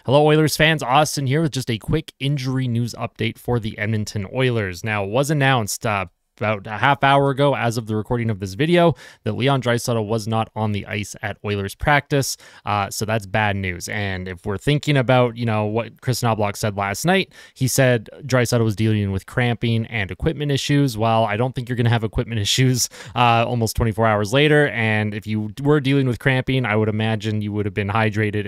Hello, Oilers fans. Austin here with just a quick injury news update for the Edmonton Oilers. Now, it was announced about a half hour ago, as of the recording of this video, that Leon Draisaitl was not on the ice at Oilers practice. So that's bad news. And if we're thinking about, what Chris Knobloch said last night, he said Draisaitl was dealing with cramping and equipment issues. Well, I don't think you're going to have equipment issues almost 24 hours later. And if you were dealing with cramping, I would imagine you would have been hydrated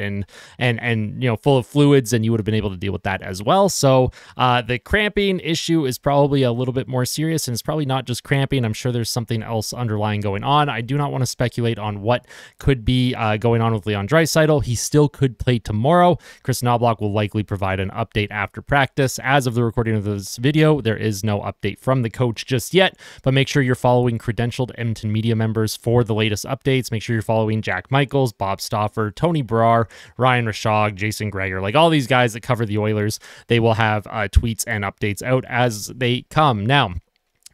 and full of fluids, and you would have been able to deal with that as well. So the cramping issue is probably a little bit more serious, and it's probably not just cramping. I'm sure there's something else underlying going on. I do not want to speculate on what could be going on with Leon Draisaitl. He still could play tomorrow. Chris Knobloch will likely provide an update after practice. As of the recording of this video, there is no update from the coach just yet, but make sure you're following credentialed Edmonton media members for the latest updates. Make sure you're following Jack Michaels, Bob Stauffer, Tony Brar, Ryan Rishaug, Jason Greger, like all these guys that cover the Oilers. They will have tweets and updates out as they come. Now,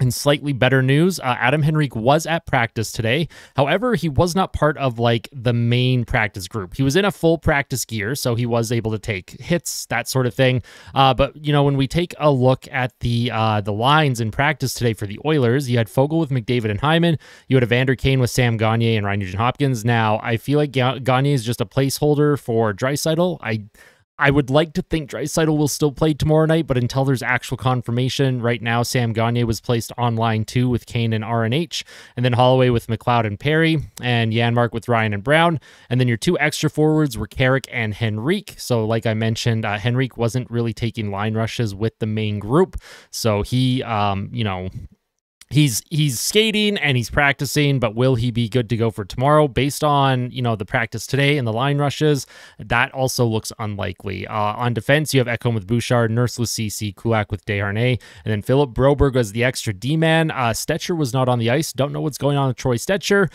in slightly better news, Adam Henrique was at practice today. However, he was not part of the main practice group. He was in a full practice gear, so he was able to take hits, that sort of thing. But when we take a look at the lines in practice today for the Oilers, you had Fogle with McDavid and Hyman. You had Evander Kane with Sam Gagner and Ryan Nugent-Hopkins. Now, I feel like Gagner is just a placeholder for Draisaitl. I would like to think Draisaitl will still play tomorrow night, but until there's actual confirmation, right now Sam Gagner was placed on line 2 with Kane and RNH, and then Holloway with McLeod and Perry, and Janmark with Ryan and Brown. And then your two extra forwards were Carrick and Henrique. So like I mentioned, Henrique wasn't really taking line rushes with the main group, so he, He's skating and he's practicing, but will he be good to go for tomorrow? Based on, the practice today and the line rushes, that also looks unlikely. On defense, you have Ekholm with Bouchard, Nurse with CC, Kulak with Desharnais, and then Philip Broberg as the extra D-man. Stetcher was not on the ice. Don't know what's going on with Troy Stetcher.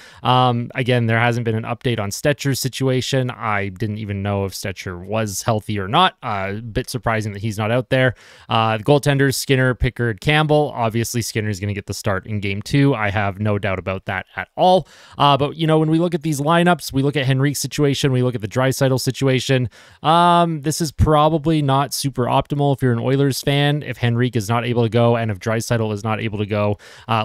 Again, there hasn't been an update on Stetcher's situation. I didn't even know if Stetcher was healthy or not. A bit surprising that he's not out there. The goaltenders, Skinner, Pickard, Campbell. Obviously, Skinner's going to get the start in game 2. I have no doubt about that at all. But when we look at these lineups, we look at Henrique's situation, we look at the Draisaitl situation. This is probably not super optimal if you're an Oilers fan. If Henrique is not able to go and if Draisaitl is not able to go,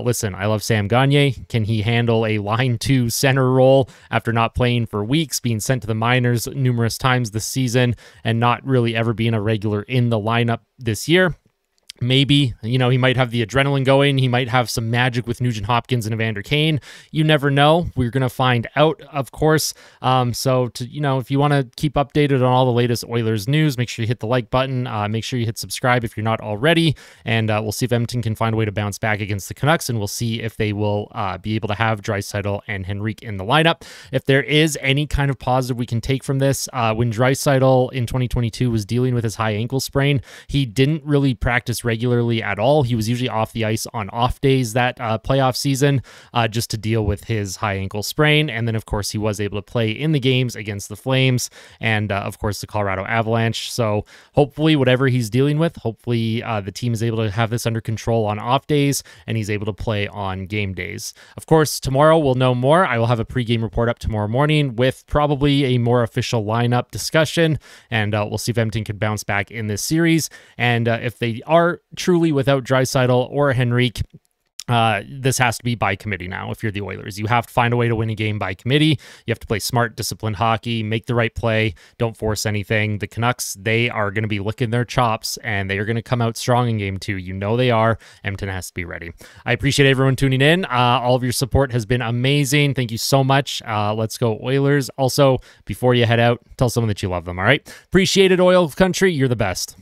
listen, I love Sam Gagner. Can he handle a line 2 center role after not playing for weeks, being sent to the minors numerous times this season, and not really ever being a regular in the lineup this year? Maybe, he might have the adrenaline going. He might have some magic with Nugent-Hopkins and Evander Kane. You never know. We're going to find out, of course. So, if you want to keep updated on all the latest Oilers news, make sure you hit the like button. Make sure you hit subscribe if you're not already. And we'll see if Edmonton can find a way to bounce back against the Canucks. And we'll see if they will be able to have Draisaitl and Henrique in the lineup. If there is any kind of positive we can take from this, when Draisaitl in 2022 was dealing with his high ankle sprain, he didn't really practice regularly at all. He was usually off the ice on off days that playoff season just to deal with his high ankle sprain. And then, of course, he was able to play in the games against the Flames and, of course, the Colorado Avalanche. So hopefully whatever he's dealing with, hopefully the team is able to have this under control on off days and he's able to play on game days. Of course, tomorrow we'll know more. I will have a pregame report up tomorrow morning with probably a more official lineup discussion, and we'll see if Edmonton can bounce back in this series. And if they are truly without Draisaitl or Henrique, this has to be by committee now. If you're the Oilers, you have to find a way to win a game by committee. You have to play smart, disciplined hockey, make the right play, don't force anything. The Canucks, they are going to be licking their chops and they are going to come out strong in game 2. They are. Edmonton has to be ready. I appreciate everyone tuning in. All of your support has been amazing. Thank you so much. Let's go Oilers. Also, before you head out, tell someone that you love them. All right. Appreciate it, Oil Country. You're the best.